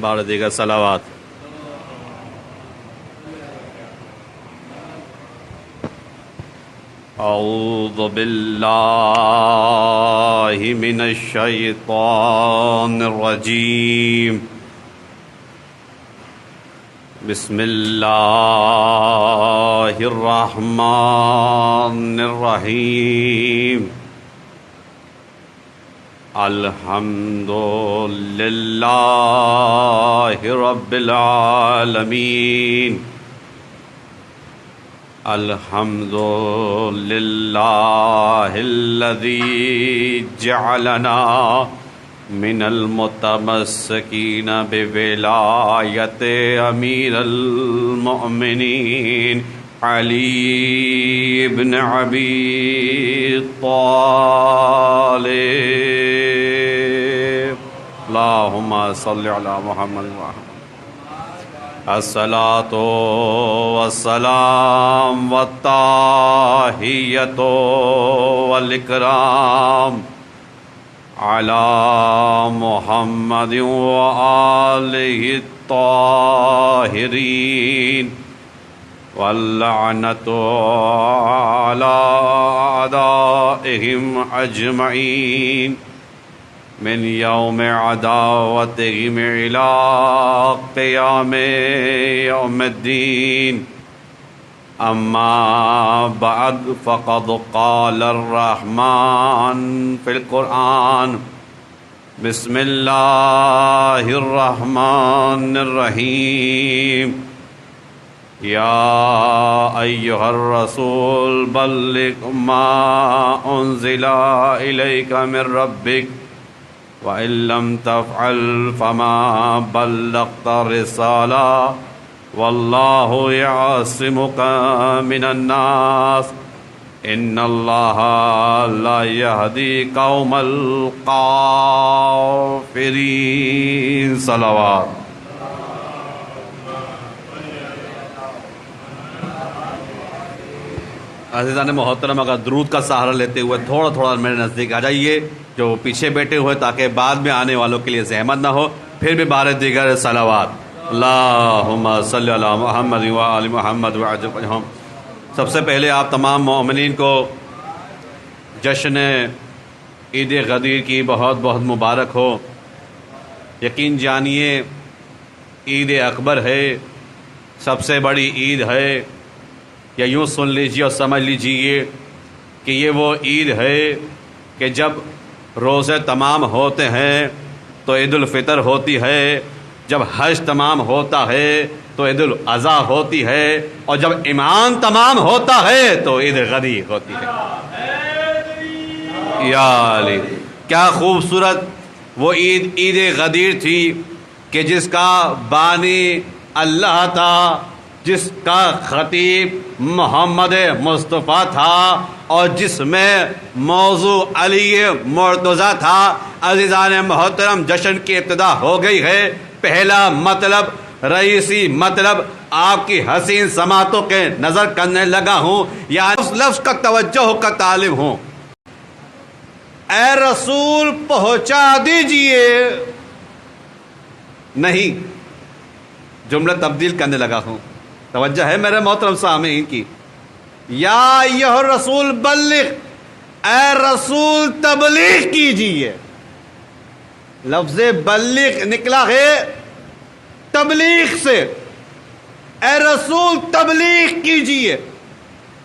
بار دیگر صلوات۔ اعوذ باللہ من الشیطان الرجیم، بسم اللہ الرحمن الرحیم، الحمد للہ رب العالمین، الحمد للہ الذی جعلنا من المتمسکین بولایت امیر المؤمنین علی بن ابی طالب، اللہم صل علی محمد وآلہ الصلاۃ والسلام والتحیۃ والاکرام علی محمد وآلہ الطاہرین، واللعنۃ علی اعدائہم اجمعین من یوم عداوتہم الی قیام یوم الدین، اما بعد فقد قال الرحمن فی القرآن، بسم اللہ الرحمن الرحیم، یا ایہا الرسول بلغ ما انزل الیک من ربک وَإِن لَّمْ تَفْعَلْ فَمَا بَلَّغْتَ الرِّسَالَةَ وَاللَّهُ يَعْصِمُكَ مِنَ النَّاسِ إِنَّ اللَّهَ لَا يَهْدِي قَوْمَ الْكَافِرِينَ۔ صلوات۔ عزیزان محترم، اگر درود کا سہارا لیتے ہوئے تھوڑا تھوڑا میرے نزدیک آ جائیے، جو پیچھے بیٹھے ہوئے، تاکہ بعد میں آنے والوں کے لیے زحمت نہ ہو۔ پھر بھی بار دیگر صلوات، اللہم صلی علی محمد وآل محمد وعجل عنہم۔ سب سے پہلے آپ تمام مومنین کو جشن عید غدیر کی بہت بہت مبارک ہو۔ یقین جانیے عید اکبر ہے، سب سے بڑی عید ہے، یا یوں سن لیجیے اور سمجھ لیجیے کہ یہ وہ عید ہے کہ جب روزے تمام ہوتے ہیں تو عید الفطر ہوتی ہے، جب حج تمام ہوتا ہے تو عید الاضحیٰ ہوتی ہے، اور جب ایمان تمام ہوتا ہے تو عید غدیر ہوتی ہے۔ یا علی، کیا خوبصورت وہ عید غدیر تھی کہ جس کا بانی اللہ تھا، جس کا خطیب محمد مصطفیٰ تھا، اور جس میں موضوع علی مرتضیٰ تھا۔ عزیزان محترم، جشن کی ابتدا ہو گئی ہے۔ پہلا مطلب، رئیسی مطلب، آپ کی حسین سماعتوں کے نظر کرنے لگا ہوں، یا اس لفظ کا توجہ کا طالب ہوں، اے رسول پہنچا دیجئے، نہیں، جملہ تبدیل کرنے لگا ہوں۔ توجہ ہے میرے محترم سامعین کی؟ یا ایھا الرسول بلغ، اے رسول تبلیغ کیجئے۔ لفظ بلغ نکلا ہے تبلیغ سے، اے رسول تبلیغ کیجئے،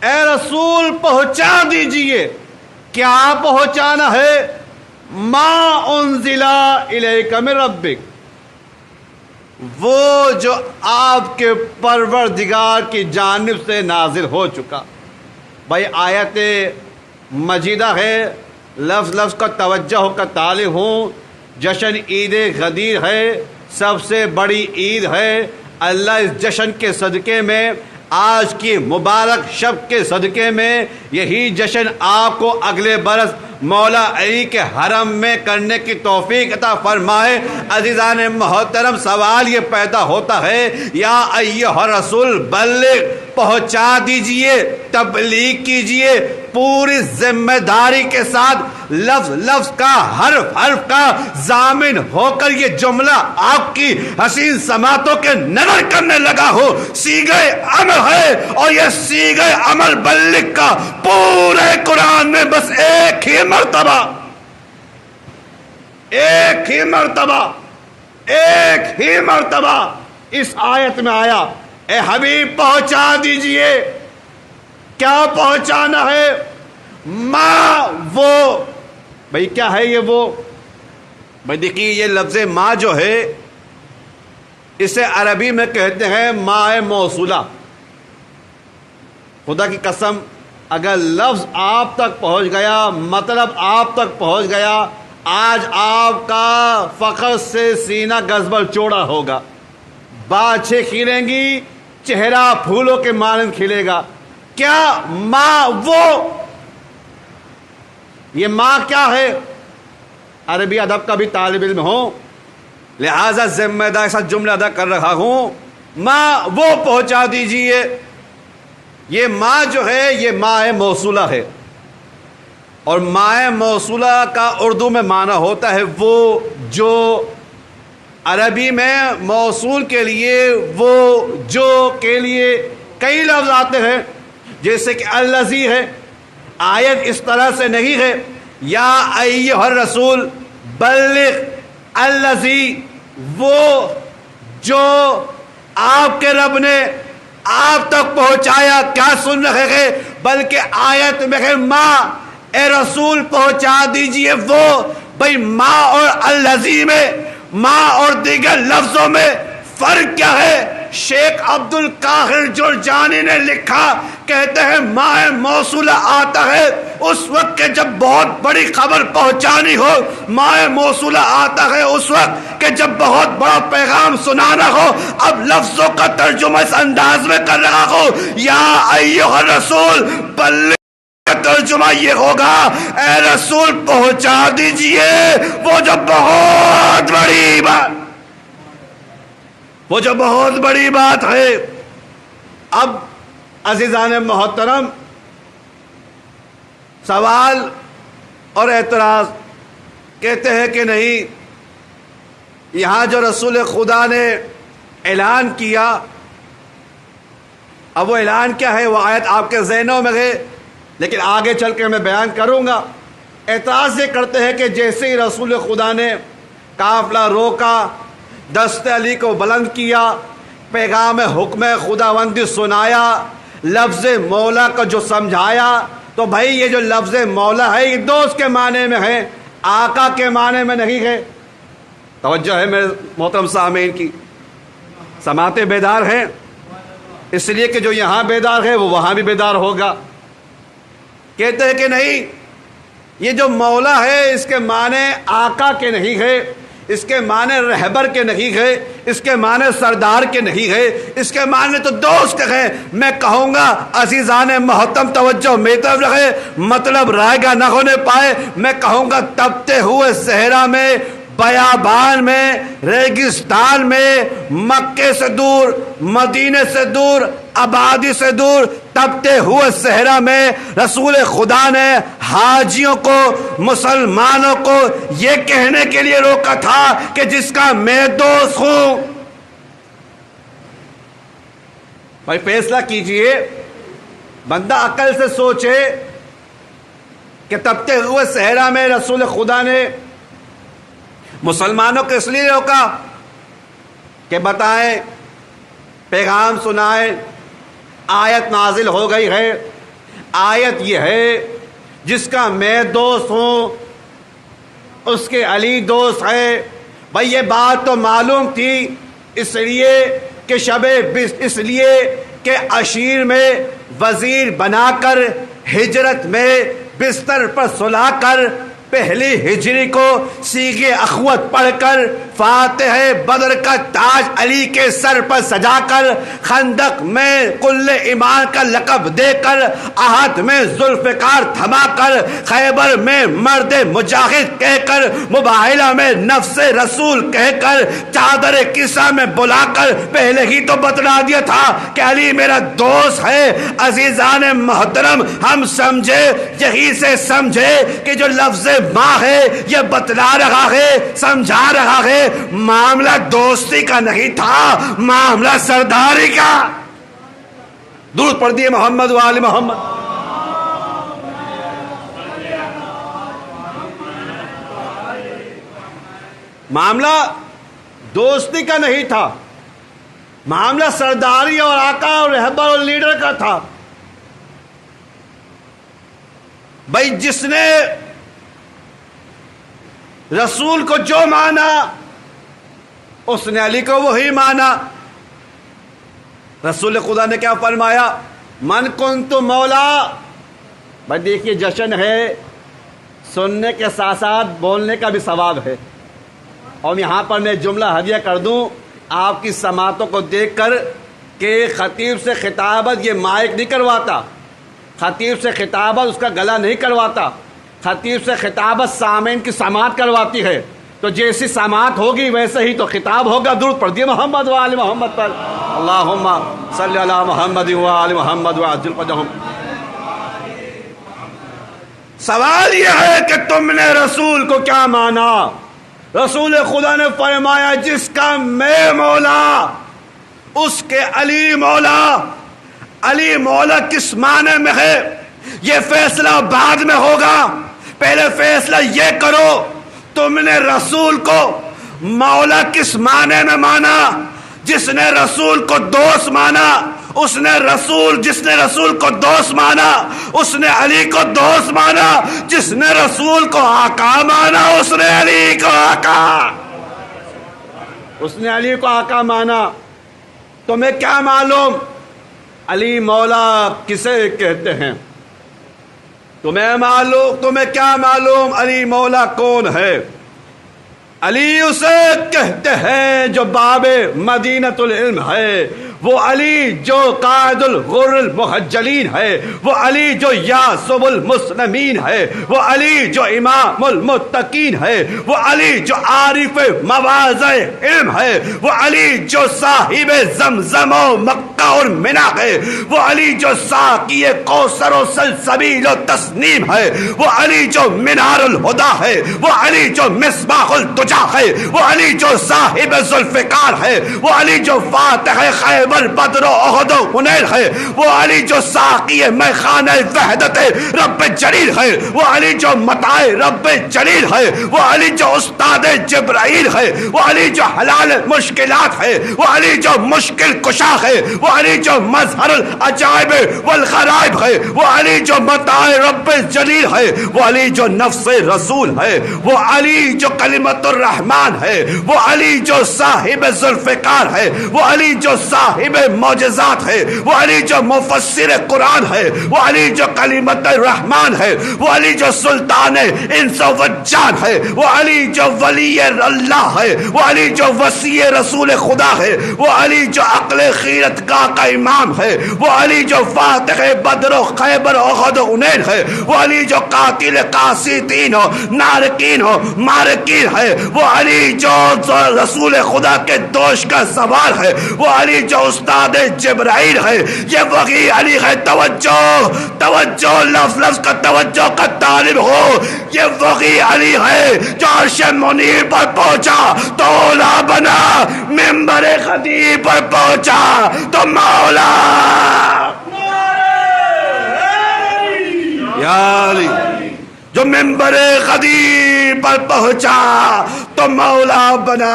اے رسول پہنچا دیجئے۔ کیا پہنچانا ہے؟ ما انزل الیک من ربک، وہ جو آپ کے پروردگار کی جانب سے نازل ہو چکا۔ بھائی آیت مجیدہ ہے، لفظ لفظ کا توجہ کا طالب ہوں۔ جشن عید غدیر ہے، سب سے بڑی عید ہے۔ اللہ اس جشن کے صدقے میں، آج کی مبارک شب کے صدقے میں، یہی جشن آپ کو اگلے برس مولا علی کے حرم میں کرنے کی توفیق عطا فرمائے۔ عزیزان محترم، سوال یہ پیدا ہوتا ہے، یا ایھا الرسول بلغ، پہنچا دیجئے، تبلیغ کیجئے، پوری ذمہ داری کے ساتھ لفظ لفظ کا حرف حرف کا ضامن ہو کر یہ جملہ آپ کی حسین سماعتوں کے نظر کرنے لگا ہو. صیغہ امر ہے اور یہ صیغہ امر بلغ کا پورے قرآن میں بس ایک ہی مرتبہ اس آیت میں آیا. اے حبیب پہنچا دیجئے. کیا پہنچانا ہے؟ ما وہ. بھئی کیا ہے یہ وہ؟ بھئی دیکھیے یہ لفظ ما جو ہے اسے عربی میں کہتے ہیں ماء موصولہ. خدا کی قسم اگر لفظ آپ تک پہنچ گیا، مطلب آپ تک پہنچ گیا، آج آپ کا فخر سے سینہ گزبر چوڑا ہوگا، باچھیں کھلیں گی، چہرہ پھولوں کے مانند کھلے گا. کیا ماں وہ؟ یہ ماں کیا ہے؟ عربی ادب کا بھی طالب علم ہوں لہذا ذمہ دار ایسا جملہ ادا کر رہا ہوں. ماں وہ پہنچا دیجئے. یہ ماں جو ہے یہ ماء موصولہ ہے، اور ماء موصولہ کا اردو میں معنی ہوتا ہے وہ جو. عربی میں موصول کے لیے وہ جو کے لیے کئی لفظ آتے ہیں، جیسے کہ الذی ہے. آیت اس طرح سے نہیں ہے یا ایھا الرسول بلغ الذی، وہ جو آپ کے رب نے آپ تک پہنچایا. کیا سن رہے ہیں؟ بلکہ آیت میں ہے ماں، اے رسول پہنچا دیجئے وہ. بھئی ماں اور الذی میں، ماں اور دیگر لفظوں میں فرق کیا ہے؟ شیخ عبد القاہر جرجانی نے لکھا، کہتے ہیں ماء موصولہ آتا ہے اس وقت کہ جب بہت بڑی خبر پہنچانی ہو. ماء موصولہ آتا ہے اس وقت کہ جب بہت بڑا پیغام سنانا ہو. اب لفظوں کا ترجمہ اس انداز میں کر رہا ہو، یا ایھا الرسول بلغ. ترجمہ یہ ہوگا اے رسول پہنچا دیجئے وہ جو بہت بڑی بات، وہ جو بہت بڑی بات ہے. اب عزیزان محترم سوال اور اعتراض کہتے ہیں کہ نہیں، یہاں جو رسول خدا نے اعلان کیا، اب وہ اعلان کیا ہے وہ آیت آپ کے ذہنوں میں ہے لیکن آگے چل کے میں بیان کروں گا. اعتراض یہ کرتے ہیں کہ جیسے ہی رسول خدا نے قافلہ روکا، دست علی کو بلند کیا، پیغام حکم خداوندی سنایا، لفظ مولا کو جو سمجھایا، تو بھائی یہ جو لفظ مولا ہے یہ دوست کے معنی میں ہے، آقا کے معنی میں نہیں ہے. توجہ ہے میرے محترم سامعین کی. سماعتیں بیدار ہیں، اس لیے کہ جو یہاں بیدار ہے وہ وہاں بھی بیدار ہوگا. کہتے ہیں کہ نہیں، یہ جو مولا ہے اس کے معنی آقا کے نہیں ہے، اس کے معنی رہبر کے نہیں ہے، اس کے معنی سردار کے نہیں ہے، اس کے معنی تو دوست کے ہیں. میں کہوں گا عزیزان محترم توجہ میری طرف رکھے، مطلب رائگاں نہ ہونے پائے. میں کہوں گا تپتے ہوئے صحرا میں، بیابان میں، ریگستان میں، مکے سے دور، مدینے سے دور، آبادی سے دور، تپتے ہوئے صحرا میں رسول خدا نے حاجیوں کو، مسلمانوں کو یہ کہنے کے لیے روکا تھا کہ جس کا میں دوست ہوں. بھائی فیصلہ کیجئے، بندہ عقل سے سوچے کہ تپتے ہوئے صحرا میں رسول خدا نے مسلمانوں کو اس لیے روکا کہ بتائیں، پیغام سنائیں. آیت نازل ہو گئی ہے، آیت یہ ہے جس کا میں دوست ہوں اس کے علی دوست ہے. بھائی یہ بات تو معلوم تھی، اس لیے کہ اس لیے کہ عشیر میں وزیر بنا کر، ہجرت میں بستر پر سلا کر پہلی ہجری کو سیغے اخوت پڑھ کر فاتح بدر کا تاج علی کے سر پر سجا کر خندق میں کل ایمان کا لقب دے کر احد میں ذوالفقار تھما کر خیبر میں مرد مجاہد کہہ کر مباہلہ میں نفس رسول کہہ کر چادر کسا میں بلا کر پہلے ہی تو بتلا دیا تھا کہ علی میرا دوست ہے. عزیزان محترم ہم سمجھے یہی سے سمجھے کہ جو لفظ ماں ہے یہ بتلا رہا ہے سمجھا رہا ہے معاملہ دوستی کا نہیں تھا معاملہ سرداری کا. درود پڑھ دیے محمد و آل محمد. معاملہ دوستی کا نہیں تھا معاملہ سرداری اور آقا اور رہبر اور لیڈر کا تھا. بھائی جس نے رسول کو جو مانا اس نے علی کو وہی مانا. رسول خدا نے کیا فرمایا؟ من کنت مولا. بھائی دیکھیے جشن ہے سننے کے ساتھ ساتھ بولنے کا بھی ثواب ہے. اور یہاں پر میں جملہ ہدیہ کر دوں آپ کی سماعتوں کو دیکھ کر کہ خطیب سے خطابت یہ مائک نہیں کرواتا خطیب سے خطابت اس کا گلا نہیں کرواتا خطیب سے خطابت سامعین کی سماعت کرواتی ہے. تو جیسی سماعت ہوگی ویسے ہی تو خطاب ہوگا. درود پڑھ دیے محمد و آل محمد پر. اللہم صلی علی محمد و آل محمد وعجل فرجہم. سوال یہ ہے کہ تم نے رسول کو کیا مانا؟ رسول خدا نے فرمایا جس کا میں مولا اس کے علی مولا. علی مولا کس معنی میں ہے یہ فیصلہ بعد میں ہوگا. پہلے فیصلہ یہ کرو تم نے رسول کو مولا کس معنی میں مانا. جس نے رسول کو دوست مانا اس نے رسول جس نے رسول کو دوست مانا اس نے علی کو دوست مانا. جس نے رسول کو آقا مانا اس نے علی کو آقا اس نے علی کو آقا مانا. تمہیں کیا معلوم علی مولا کسے کہتے ہیں؟ تمہیں کیا معلوم علی مولا کون ہے؟ علی اسے کہتے ہیں جو باب مدینۃ العلم ہے. وہ علی جو قائد الغر المحجلین ہے. وہ علی جو یاسب المسلمین ہے. وہ علی جو امام المتقین ہے. وہ علی جو عارف مواضع علم ہے. وہ علی جو صاحب زمزم و مکہ اور منا ہے. وہ علی جو ساقی کوثر و سلسبیل و تسنیم ہے. وہ علی جو منار الہدا ہے. وہ علی جو مصباح الدجا ہے. وہ علی جو صاحب ذوالفقار ہے. وہ علی جو فاتح خیبر بدر و احد و حنین ہے. وہ علی جو ساقی میخانہ وحدت رب جلیل ہے. وہ علی جو متاع رب جلیل ہے. وہ علی جو استاد جبرائیل ہے. وہ علی جو حلال مشکلات ہے. وہ علی جو مشکل کشا ہے. وہ علی جو مظہر العجائب والغرائب ہے. وہ علی جو متاع رب جلیل ہے. وہ علی جو نفس رسول ہے. وہ علی جو کلمت الرحمن ہے. وہ علی جو صاحب ذوالفقار ہے. وہ علی جو صاحب معجزات ہے. وہ علی جو مفسر قرآن ہے. وہ علی جو کلمت الرحمن ہے. وہ علی جو سلطان انس و جان ہے. وہ علی جو ولی اللہ ہے. وہ علی جو وسیع رسول خدا ہے. وہ علی جو عقل خیرت گاہ کا امام ہے. وہ علی جو فاتح بدر و خیبر و احد و حنین ہے. وہ علی جو قاتل قاسطین و نارقین و مارقین ہے. وہ علی جو رسول خدا کے دوش کا سوال ہے. وہ علی جو استاد جبرائیل ہے. یہ وہی علی ہے. توجہ لفظ لفظ کا توجہ کا طالب ہو. یہ وہی علی ہے جو عرش منیر پر پہنچا تو اولا بنا. منبر خطیب پر پہنچا تو مولا. یا علی جو منبر خطیب پر پہنچا تو مولا بنا۔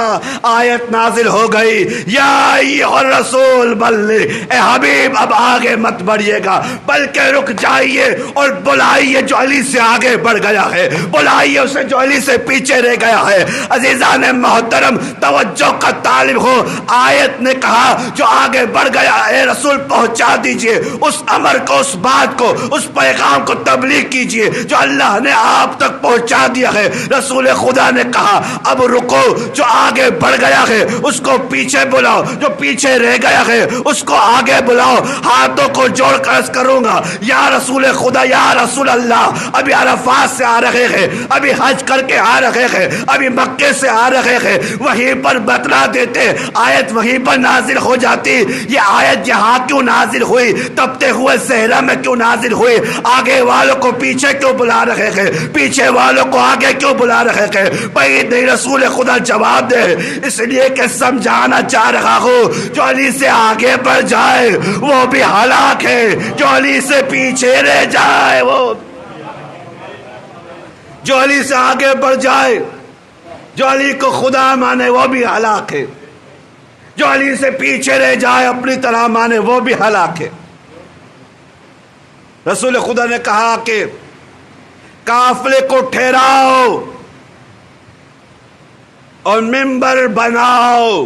آیت نازل ہو گئی، یا ایھا الرسول بلغ، اے حبیب اب آگے مت بڑھیے گا بلکہ رک جائیے اور بلائیے جو علی سے آگے بڑھ گیا ہے، بلائیے اسے جو علی سے پیچھے رہ گیا ہے۔ عزیزان محترم توجہ کا طالب ہو، آیت نے کہا جو آگے بڑھ گیا اے رسول پہنچا دیجئے اس امر کو، اس بات کو، اس پیغام کو تبلیغ کیجئے جو اللہ نے آپ تک پہنچا دیا ہے۔ رسول خدا نے کہا اب رکو، جو آگے بڑھ گیا ہے اس کو پیچھے بلاؤ، جو پیچھے رہ گیا ہے اس کو آگے بلاؤ۔ ہاتھوں کو جوڑ کر عرض کروں گا، یا رسول خدا، یا رسول اللہ، ابھی عرفات سے آ رہے ہیں، ابھی حج کر کے آ رہے ہیں، ابھی مکے سے آ رہے ہیں، وہیں پر بتلا دیتے، آیت وہیں پر نازل ہو جاتی۔ یہ آیت یہاں کیوں نازل ہوئی؟ تپتے ہوئے صحرا میں کیوں نازل ہوئی؟ آگے والوں کو پیچھے کیوں بلا رہے ہیں؟ پیچھے والوں کو آگے کیوں بلا رہے ہیں؟ بعید نہیں، رسول خدا جواب دے، اس لیے کہ سمجھانا چاہ رہا ہوں جو علی سے آگے بڑھ جائے وہ بھی ہلاک ہے، جو علی سے پیچھے رہ جائے وہ، جو علی سے آگے بڑھ جائے، جو علی کو خدا مانے وہ بھی ہلاک ہے، جو علی سے پیچھے رہ جائے اپنی طرح مانے وہ بھی ہلاک ہے۔ رسول خدا نے کہا کہ قافلے کو ٹھہراؤ اور منبر بناؤ۔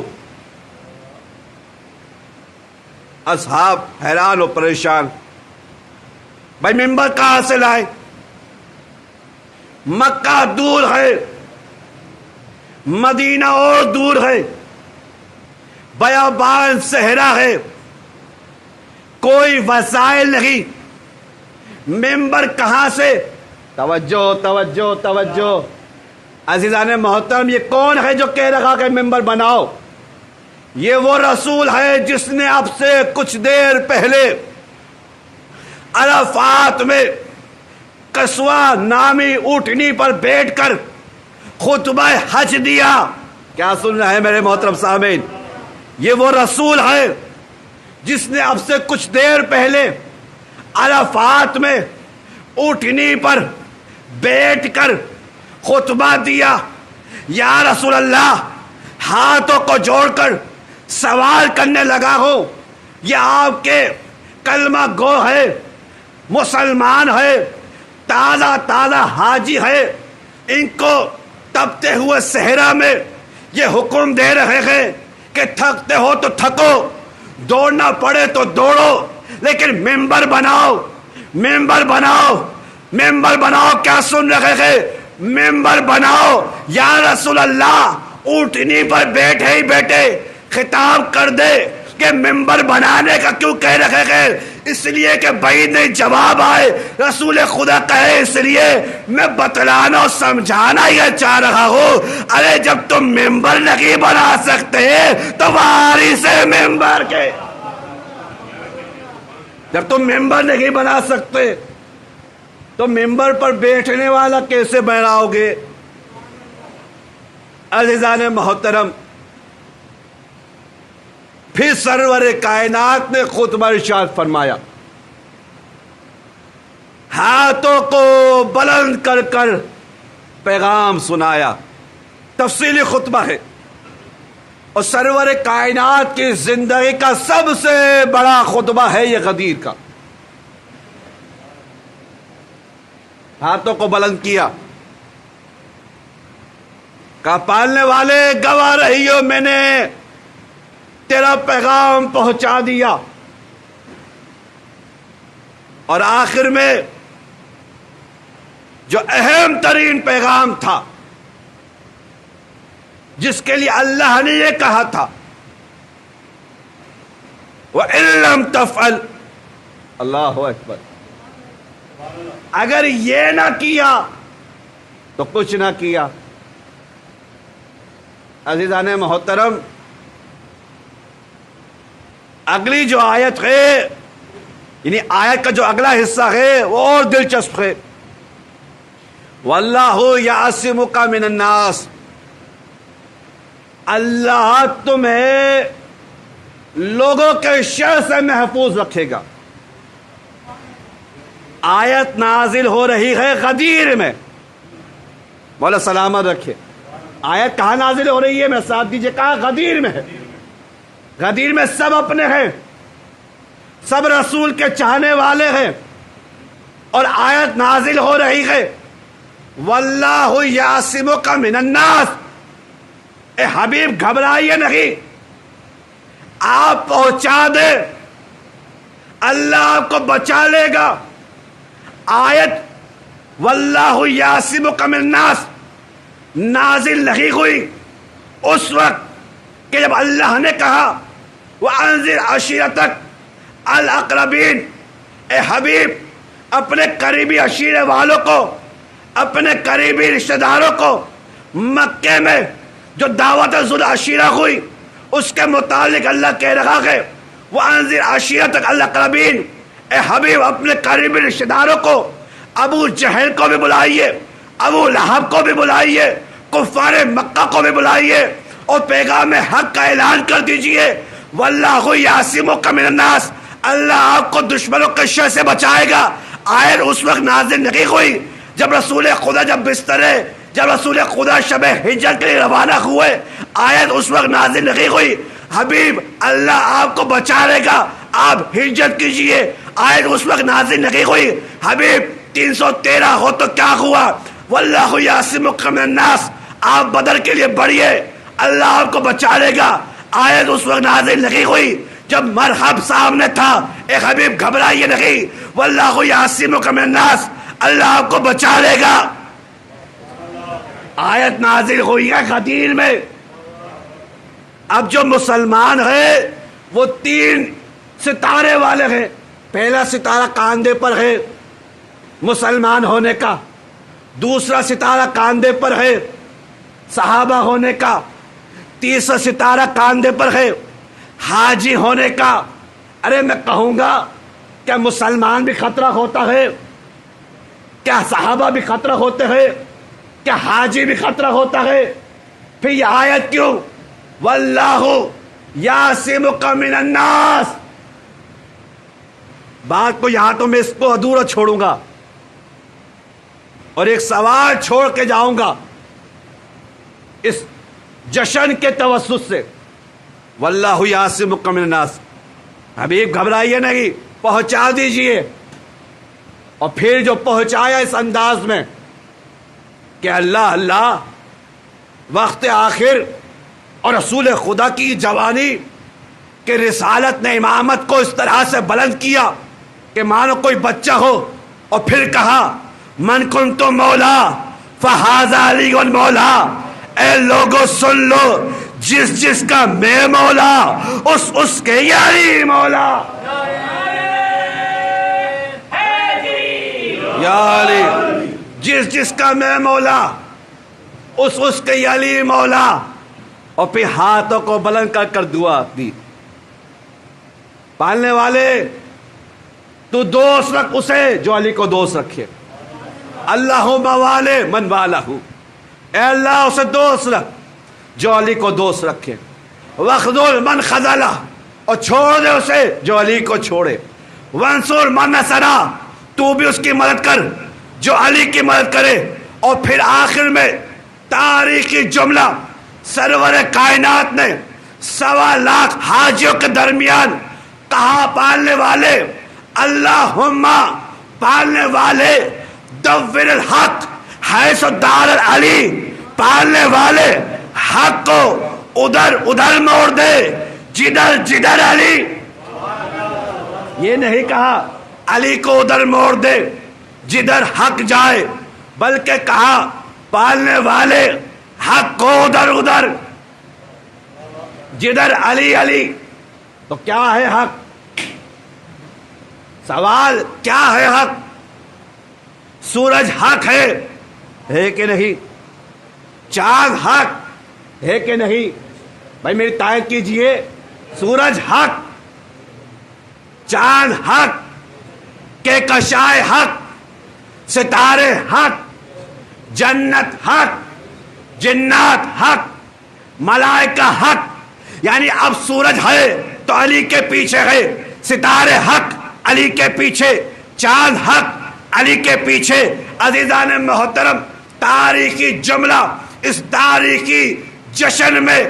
اصحاب حیران و پریشان، بھائی منبر کہاں سے لائے؟ مکہ دور ہے، مدینہ اور دور ہے، بیابان صحرا ہے، کوئی وسائل نہیں، منبر کہاں سے؟ توجہ توجہ توجہ عزیزان محترم، یہ کون ہے جو کہہ رہا کہ منبر بناؤ؟ یہ وہ رسول ہے جس نے اب سے کچھ دیر پہلے عرفات میں قصوہ نامی اونٹنی پر بیٹھ کر خطبہ حج دیا۔ کیا سن رہے ہیں میرے محترم سامعین؟ یہ وہ رسول ہے جس نے اب سے کچھ دیر پہلے عرفات میں اونٹنی پر بیٹھ کر خطبہ دیا۔ یا رسول اللہ، ہاتھوں کو جوڑ کر سوال کرنے لگا ہوں، یہ آپ کے کلمہ گو ہے، مسلمان ہے، تازہ تازہ حاجی ہے، ان کو تپتے ہوئے صحرا میں یہ حکم دے رہے ہیں کہ تھکتے ہو تو تھکو، دوڑنا پڑے تو دوڑو، لیکن منبر بناؤ، منبر بناؤ، منبر بناؤ۔ کیا سن رہے ہیں؟ منبر بناؤ۔ یا رسول اللہ، اونٹنی پر بیٹھے ہی بیٹھے خطاب کر دے کہ منبر بنانے کا کیوں کہہ رہے ہیں؟ اس لیے کہ بعید نہیں جواب آئے، رسول خدا کہے، اس لیے میں بتلانا اور سمجھانا یہ چاہ رہا ہوں۔ ارے جب تم منبر نہیں بنا سکتے تو وارث منبر کے، جب تم ممبر نہیں بنا سکتے تو ممبر پر بیٹھنے والا کیسے بناؤ گے؟ عزیزان محترم، پھر سرور کائنات نے خطبہ ارشاد فرمایا، ہاتھوں کو بلند کر کر پیغام سنایا۔ تفصیلی خطبہ ہے اور سرور کائنات کی زندگی کا سب سے بڑا خطبہ ہے یہ غدیر کا۔ ہاتھوں کو بلند کیا، کہا پالنے والے گواہ رہی ہو، میں نے تیرا پیغام پہنچا دیا۔ اور آخر میں جو اہم ترین پیغام تھا، جس کے لیے اللہ نے یہ کہا تھا وَإِن لَّمْ تَفْعَلْ، اللہ اکبر، اگر یہ نہ کیا تو کچھ نہ کیا۔ عزیزان محترم، اگلی جو آیت ہے، یعنی آیت کا جو اگلا حصہ ہے وہ اور دلچسپ ہے۔ وَاللَّهُ يَعْصِمُكَ مِنَ النَّاسِ، اللہ تمہیں لوگوں کے شر سے محفوظ رکھے گا۔ آیت نازل ہو رہی ہے غدیر میں، مولا سلامت رکھے. آیت کہاں نازل ہو رہی ہے؟ میں ساتھ دیجیے. کہاں؟ غدیر میں ہے. غدیر میں سب اپنے ہیں، سب رسول کے چاہنے والے ہیں، اور آیت نازل ہو رہی ہے واللہ یعصمک من الناس. اے حبیب گھبرائیے نہیں، آپ پہنچا دے، اللہ آپ کو بچا لے گا. آیت واللہ یعصمک من الناس نازل نہیں ہوئی اس وقت کہ جب اللہ نے کہا وَأَنذِرْ عَشِيرَتَكَ الْأَقْرَبِينَ. اے حبیب اپنے قریبی عشیرے والوں کو، اپنے قریبی رشتہ داروں کو مکے میں جو دعوت ذو العشیرہ ہوئی اس کے متعلق اللہ کہہ رہا ہے وَأَنذِرْ عَشِيرَتَكَ الْأَقْرَبِينَ. اے حبیب اپنے قریبی رشتہ داروں کو، ابو جہل کو بھی بلائیے، ابو لہب کو بھی بلائیے، کفار مکہ کو بھی بلائیے، اور پیغام حق کا اعلان کر دیجئے واللہ یعصمک من الناس. اللہ آپ کو دشمنوں کے شر سے بچائے گا. آیت اس وقت نازل نہیں ہوئی جب رسول خدا جب رسول خدا شب ہجرت کے لیے روانہ ہوئے. آیت اس وقت نازل نہیں ہوئی حبیب اللہ آپ کو بچا لے گا، آپ ہجرت کیجئے. آیت اس وقت نازل نہیں ہوئی حبیب 313 ہو تو کیا ہوا، واللہ یعصمک من الناس، آپ بدر کے لیے بڑھیے، اللہ آپ کو بچا لے گا. آیت اس وقت نازل نہیں ہوئی جب مرحب سامنے تھا. اے حبیب گھبرائیے نہیں، واللہ یعصمک من الناس، اللہ آپ کو بچا لے گا. آیت نازل ہوئی ہے غدیر میں. اب جو مسلمان ہیں وہ 3 ستارے والے ہیں. پہلا ستارہ کاندھے پر ہے مسلمان ہونے کا، دوسرا ستارہ کاندھے پر ہے صحابہ ہونے کا، تیسرا ستارہ کاندھے پر ہے حاجی ہونے کا. ارے میں کہوں گا کیا مسلمان بھی خطرہ ہوتا ہے؟ کیا صحابہ بھی خطرہ ہوتے ہیں؟ کیا حاجی بھی خطرہ ہوتا ہے؟ پھر یہ آیت کیوں واللہ یعصمک من الناس؟ بات کو یہاں تو میں اس کو ادھورا چھوڑوں گا اور ایک سوال چھوڑ کے جاؤں گا اس جشن کے توسط سے. واللہ یعصمک من الناس. حبیب گھبرائیے نہیں، پہنچا دیجئے. اور پھر جو پہنچایا اس انداز میں کہ اللہ اللہ وقت آخر اور رسول خدا کی جوانی کہ رسالت نے امامت کو اس طرح سے بلند کیا کہ مانو کوئی بچہ ہو، اور پھر کہا من کنت مولا فہذا علی مولا. اے لوگو سن لو، جس کا میں مولا اس کے علی مولا. یا علی، جس کا میں مولا اس کے علی مولا. اور پھر ہاتھوں کو بلند کر دعا دی. پالنے والے تو دوست رکھ اسے جو علی کو دوست رکھے. اللہم والے من والہ، اے اللہ اسے دوست رکھ جو علی کو دوست رکھے. وخذل من خذلہ، اور چھوڑ دے اسے جو علی کو چھوڑے. وانصر من نصرہ، تو بھی اس کی مدد کر جو علی کی مدد کرے. اور پھر آخر میں تاریخی جملہ سرور کائنات نے 1.25 لاکھ حاجیوں کے درمیان کہا پالنے والے اللہم پالنے والے دور الحق حیث دار علی، پالنے والے حق کو ادھر موڑ دے جدھر علی. یہ نہیں کہا علی کو ادھر موڑ دے جدھر حق جائے، بلکہ کہا پالنے والے حق کو ادھر جدھر علی. تو کیا ہے حق؟ سوال کیا ہے حق؟ سورج حق ہے کہ نہیں؟ چاند حق ہے کہ نہیں؟ بھائی میری تائید کیجئے. سورج حق، چاند حق، کہکشائے حق، ستارے حق، جنت حق، جنات حق، ملائکہ حق. یعنی اب سورج ہے تو علی کے پیچھے ہے، ستارے حق علی کے پیچھے، چاند حق علی کے پیچھے. عزیزان محترم، تاریخی جملہ اس تاریخی جشن میں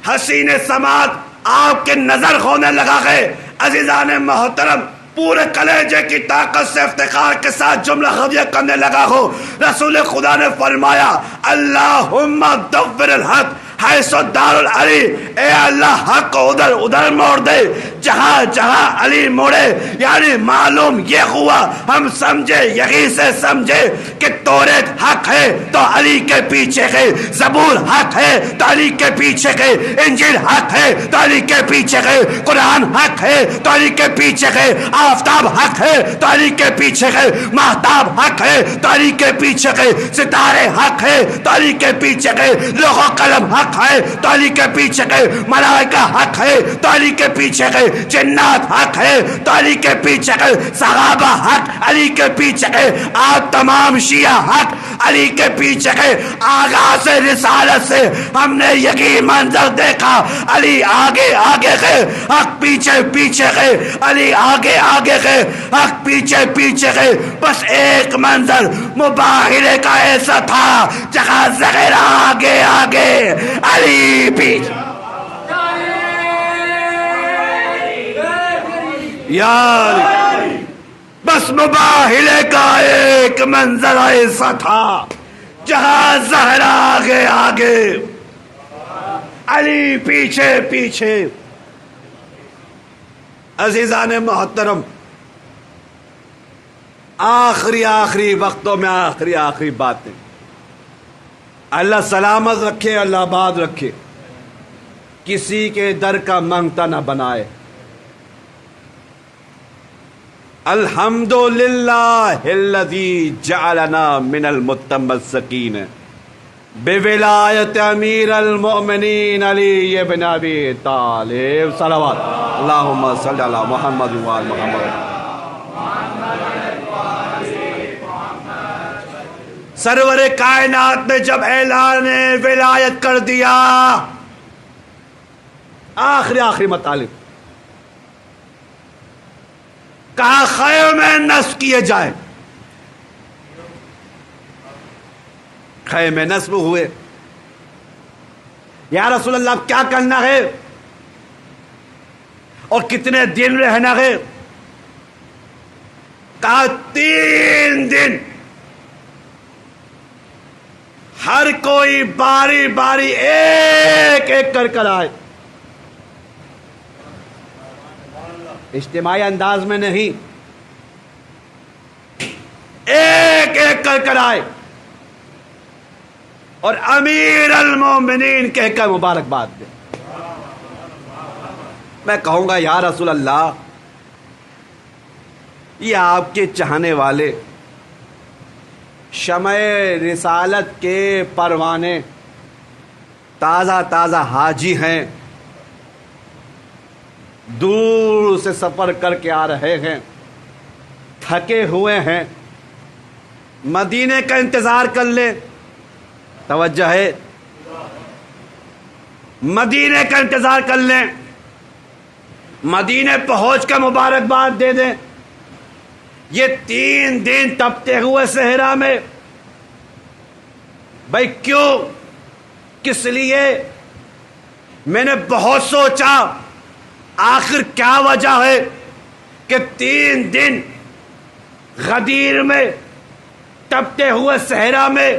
حسین سماعت آپ کے نظر ہونے لگا ہے۔ عزیزان محترم، پورے کلیجے کی طاقت سے افتخار کے ساتھ جملہ خبریہ کرنے لگا ہو۔ رسول خدا نے فرمایا اللہم دور الحق حیث دار العلی، اے اللہ حق کو ادھر ادھر موڑ دے جہاں جہاں علی موڑے۔ یعنی معلوم یہ ہوا، ہم سمجھے یہی سے سمجھے کہ توریت حق ہے تو علی کے پیچھے ہے، زبور حق ہے تو علی کے پیچھے ہے، انجیل حق ہے تو علی کے پیچھے ہے، قرآن حق ہے تو علی کے پیچھے ہے، آفتاب حق ہے تو علی کے پیچھے ہے، مہتاب حق ہے تو علی کے پیچھے ہے، ستارے حق ہے تو علی کے پیچھے ہے، لوح و قلم حق ہے تو علی کے پیچھے ہے، ملائکہ حق ہے تو علی کے پیچھے ہے، جنات حق ہے تو علی کے پیچھے ہے، صحابہ حق علی کے پیچھے ہے، آپ تمام شیعہ حق علی کے پیچھے ہے۔ آغاز رسالت سے ہم نے یہی منظر دیکھا، علی آگے آگے ہے، حق پیچھے پیچھے ہے، علی آگے آگے ہے، حق پیچھے پیچھے ہے۔ بس ایک منظر مباہلے کا ایسا تھا جہاں زہرا آگے آگے علی پیچھے۔ یا علی، بس مباہلے کا ایک منظر ایسا تھا جہاں زہرا آگے آگے علی پیچھے پیچھے۔ عزیزان محترم، آخری وقتوں میں آخری باتیں، اللہ سلامت رکھے، اللہ آباد رکھے، کسی کے در کا منگتا نہ بنائے۔ الحمدللہ الذی جعلنا من المتمسکین بولایت امیر المؤمنین علی ابن ابی طالب، صلوات اللہم صلی علی محمد وآل محمد۔ سرور کائنات نے جب اعلان ولایت کر دیا، آخری مطالب، کہا خیمے نصب کیے جائیں، خیمے نصب ہوئے۔ یا رسول اللہ کیا کرنا ہے اور کتنے دن رہنا ہے؟ کہا 3 دن، ہر کوئی باری باری ایک ایک کر آئے، اجتماعی انداز میں نہیں، ایک ایک کر آئے اور امیر المومنین کہہ کر مبارکباد دے۔ میں کہوں گا یا رسول اللہ، یہ آپ کے چاہنے والے شمع رسالت کے پروانے تازہ حاجی ہیں، دور سے سفر کر کے آ رہے ہیں، تھکے ہوئے ہیں، مدینے کا انتظار کر لیں۔ توجہ ہے، مدینے کا انتظار کر لیں، مدینے پہنچ کر مبارکباد دے دیں۔ یہ 3 دن تپتے ہوئے صحرا میں، بھائی کیوں، کس لیے؟ میں نے بہت سوچا آخر کیا وجہ ہے کہ 3 دن غدیر میں، تپتے ہوئے صحرا میں،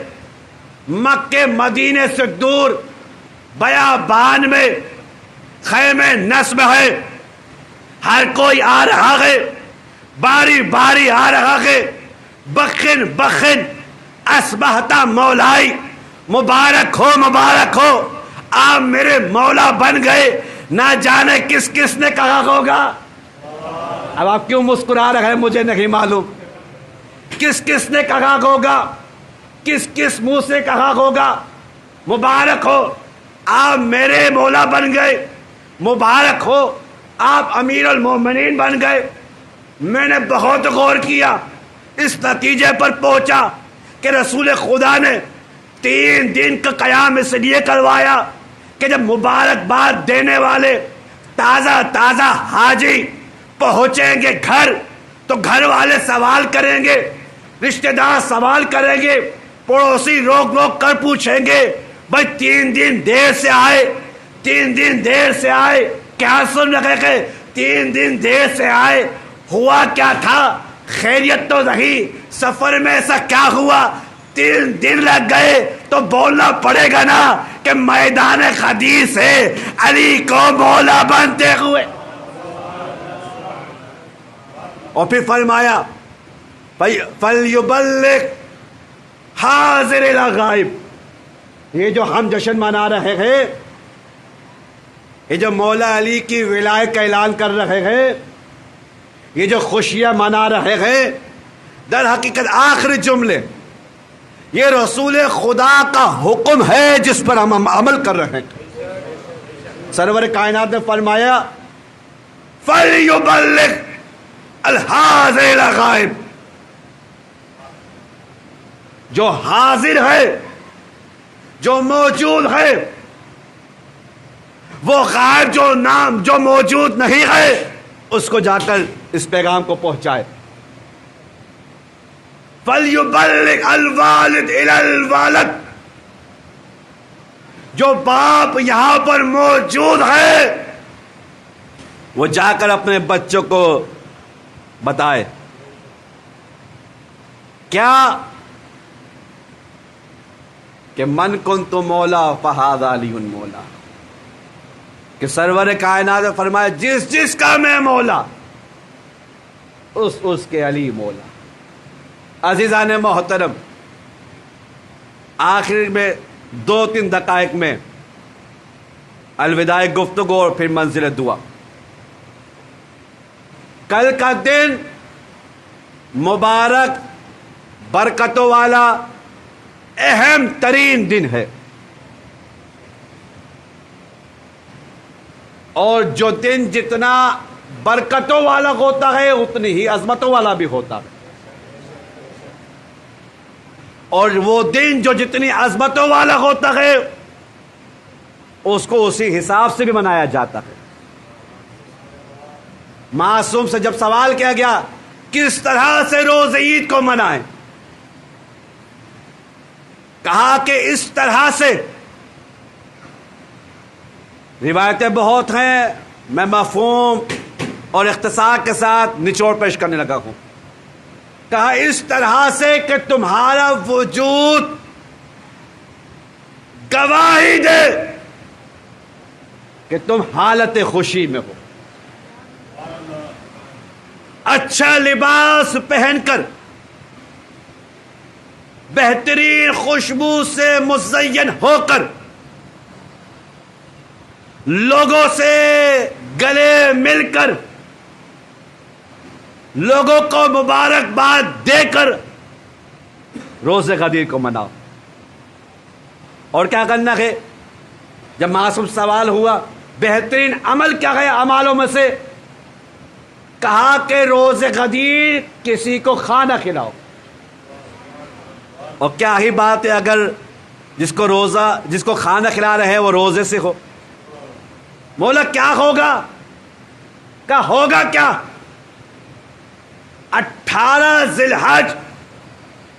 مکے مدینے سے دور بیابان میں خیمے نصب ہے، ہر کوئی آ رہا ہے، باری باری آ رہا ہے، بخن اسبحتا مولائی، مبارک ہو آپ میرے مولا بن گئے۔ نہ جانے کس کس نے کہا ہوگا، اب آپ کیوں مسکرا رہے ہیں مجھے نہیں معلوم، کس کس نے کہا ہوگا، کس منہ سے کہا ہوگا مبارک ہو آپ میرے مولا بن گئے، مبارک ہو آپ امیر المومنین بن گئے۔ میں نے بہت غور کیا، اس نتیجے پر پہنچا کہ رسول خدا نے 3 دن کا قیام اس لیے کروایا کہ جب مبارکباد دینے والے تازہ حاجی پہنچیں گے گھر، تو گھر والے سوال کریں گے، رشتہ دار سوال کریں گے پڑوسی روک روک کر پوچھیں گے بھائی 3 دن دیر سے آئے، 3 دن دیر سے آئے، کیا سن رکھے کہ 3 دن دیر سے آئے، ہوا کیا تھا؟ خیریت تو نہیں، سفر میں ایسا کیا ہوا 3 دن لگ گئے؟ تو بولنا پڑے گا نا کہ میدان خدیر سے علی کو مولا بنتے ہوئے. اور پھر فرمایا فَلْيُبَلِّغْ حاضر الی غائب. یہ جو ہم جشن منا رہے ہیں، یہ جو مولا علی کی ولایت کا اعلان کر رہے ہیں، یہ جو خوشیاں منا رہے ہیں، در حقیقت آخری جملے یہ رسول خدا کا حکم ہے جس پر ہم عمل کر رہے ہیں. سرور کائنات نے فرمایا فَلْيُبَلِّغْ الْحَاضِرِ الی غائب. جو حاضر ہے، جو موجود ہے، وہ غائب جو موجود نہیں ہے، اس کو جا کر اس پیغام کو پہنچائے. فَلْيُبَلِّغْ الْوَالِدْ إِلَى الْوَالَدِ. جو باپ یہاں پر موجود ہے وہ جا کر اپنے بچوں کو بتائے. کیا کہ من کنت مولا فہذا علی مولا، کہ سرور کائنات نے فرمایا جس کا میں مولا اس کے علی مولا. عزیزان محترم، آخر میں 2-3 دقائق میں الوداع گفتگو اور پھر منزل دعا. کل کا دن مبارک، برکتوں والا، اہم ترین دن ہے، اور جو دن جتنا برکتوں والا ہوتا ہے اتنی ہی عظمتوں والا بھی ہوتا ہے، اور وہ دن جو جتنی عظمتوں والا ہوتا ہے اس کو اسی حساب سے بھی منایا جاتا ہے. معصوم سے جب سوال کیا گیا کس طرح سے روز عید کو منائیں، کہا کہ اس طرح سے. روایتیں بہت ہیں، میں مفہوم اور اختصار کے ساتھ نچوڑ پیش کرنے لگا ہوں. کہا اس طرح سے کہ تمہارا وجود گواہی دے کہ تم حالت خوشی میں ہو. اچھا لباس پہن کر، بہترین خوشبو سے مزین ہو کر، لوگوں سے گلے مل کر، لوگوں کو مبارکباد دے کر روز غدیر کو مناؤ. اور کیا کرنا ہے؟ جب معصوم سوال ہوا بہترین عمل کیا ہے اعمالوں میں سے، کہا کہ روز غدیر کسی کو کھانا کھلاؤ. اور کیا ہی بات ہے اگر جس کو کھانا کھلا رہے ہیں وہ روزے سے ہو. مولا کیا ہوگا؟ کیا ہوگا؟ کیا 18 ذی الحج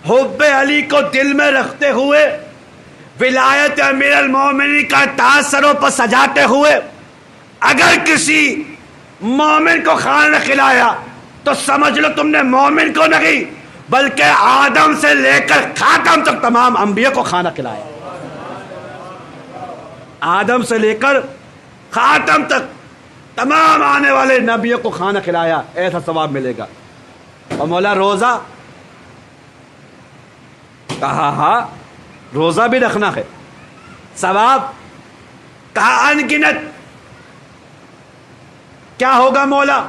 حب علی کو دل میں رکھتے ہوئے، ولایت امیر المومنین کا تاج سروں پر سجاتے ہوئے، اگر کسی مومن کو کھانا کھلایا تو سمجھ لو تم نے مومن کو نہیں بلکہ آدم سے لے کر خاتم تک تمام انبیاء کو کھانا کھلایا. آدم سے لے کر خاتم تک تمام آنے والے نبیوں کو کھانا کھلایا، ایسا ثواب ملے گا. اور مولا روزہ، کہا ہاں روزہ بھی رکھنا ہے، ثواب. کہا ان گنت. کیا ہوگا مولا؟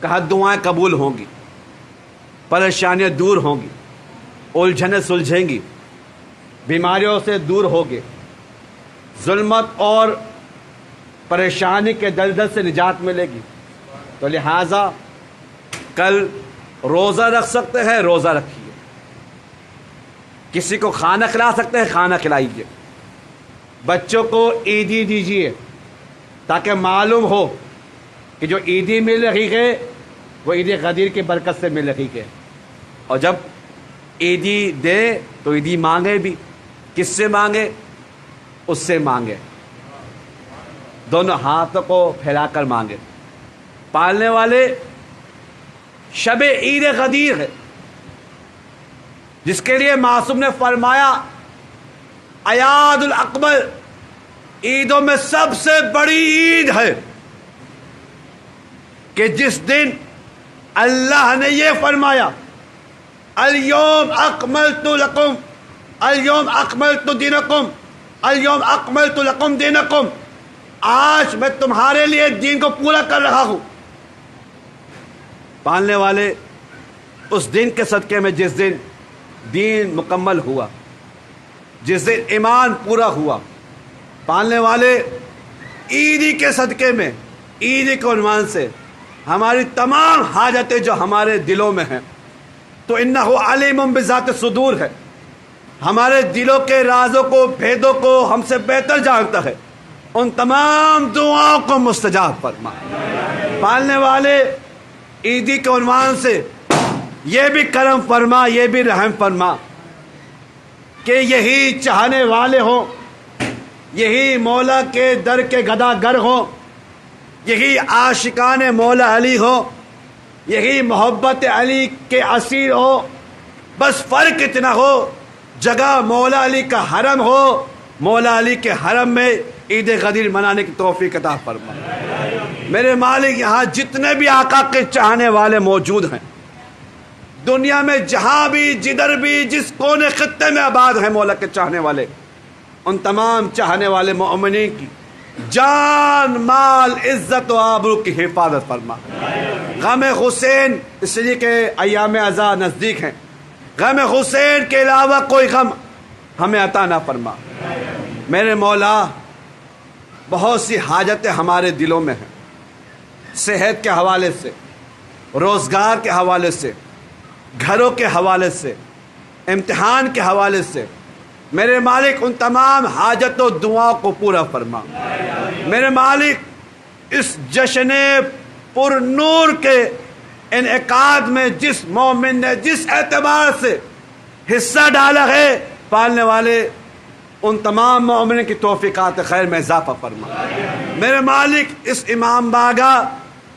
کہا دعائیں قبول ہوں گی، پریشانیاں دور ہوں گی، الجھنیں سلجھیں گی، بیماریوں سے دور ہوگے، ظلمت اور پریشانی کے دلدل سے نجات ملے گی. تو لہٰذا کل روزہ رکھ سکتے ہیں، روزہ رکھیے. کسی کو کھانا کھلا سکتے ہیں، کھانا کھلائیے. بچوں کو عیدی دیجیے تاکہ معلوم ہو کہ جو عیدی مل رہی ہے وہ عید غدیر کی برکت سے مل رہی ہے. اور جب عیدی دے تو عیدی مانگے بھی. کس سے مانگے؟ اس سے مانگے. دونوں ہاتھوں کو پھیلا کر مانگے. پالنے والے شب عید غدیر ہے، جس کے لیے معصوم نے فرمایا ایاد الاکبر عیدوں میں سب سے بڑی عید ہے، کہ جس دن اللہ نے یہ فرمایا الیوم اکملت لکم، الیوم اکملت دینکم، الیوم اکملت لکم دینکم، آج میں تمہارے لیے دین کو پورا کر رہا ہوں. پالنے والے اس دن کے صدقے میں جس دن دین مکمل ہوا، جس دن ایمان پورا ہوا، پالنے والے عیدی کے صدقے میں، عیدی کے عنوان سے ہماری تمام حاجتیں جو ہمارے دلوں میں ہیں، تو انہ علیم بذات الصدور ہے، ہمارے دلوں کے رازوں کو، بھیدوں کو ہم سے بہتر جانتا ہے، ان تمام دعاؤں کو مستجاب فرما. پالنے والے عیدی کے عنوان سے یہ بھی کرم فرما، یہ بھی رحم فرما کہ یہی چاہنے والے ہوں، یہی مولا کے در کے گداگر ہوں، یہی عاشقان مولا علی ہو، یہی محبت علی کے اسیر ہو. بس فرق اتنا ہو، جگہ مولا علی کا حرم ہو، مولا علی کے حرم میں عید غدیر منانے کی توفیق عطا فرما. میرے مالک یہاں جتنے بھی آقا کے چاہنے والے موجود ہیں، دنیا میں جہاں بھی، جدھر بھی، جس کونے خطے میں آباد ہیں مولا کے چاہنے والے، ان تمام چاہنے والے مومنین کی جان، مال، عزت و آبرو کی حفاظت فرما. غم حسین، اس لیے کہ ایام عزا نزدیک ہیں، غم حسین کے علاوہ کوئی غم ہمیں عطا نہ فرما. میرے مولا بہت سی حاجتیں ہمارے دلوں میں ہیں، صحت کے حوالے سے، روزگار کے حوالے سے، گھروں کے حوالے سے، امتحان کے حوالے سے. میرے مالک ان تمام حاجت و دعاؤں کو پورا فرما. میرے مالک اس جشن پر نور کے انعقاد میں جس مومن نے جس اعتبار سے حصہ ڈالا ہے، پالنے والے ان تمام مومنین کی توفیقات خیر میں اضافہ فرما. میرے مالک اس امام باغہ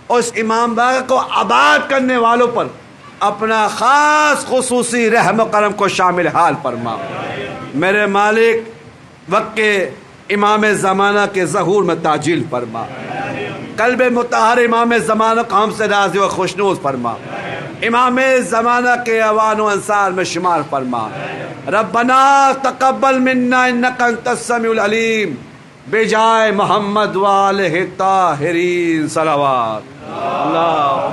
اور اس امام باغہ کو آباد کرنے والوں پر اپنا خاص خصوصی رحم و کرم کو شامل حال فرما. میرے مالک وقت کے امام زمانہ کے ظہور میں تعجیل فرما. قلب مطہر امام زمانہ کو ہم سے راضی و خوشنود فرما. امام زمانہ کے اوان و انصار میں شمار فرما. ربنا تقبل منا انک انت السمیع العلیم بجائے محمد و آلہ الطاہرین صلوات اللہ.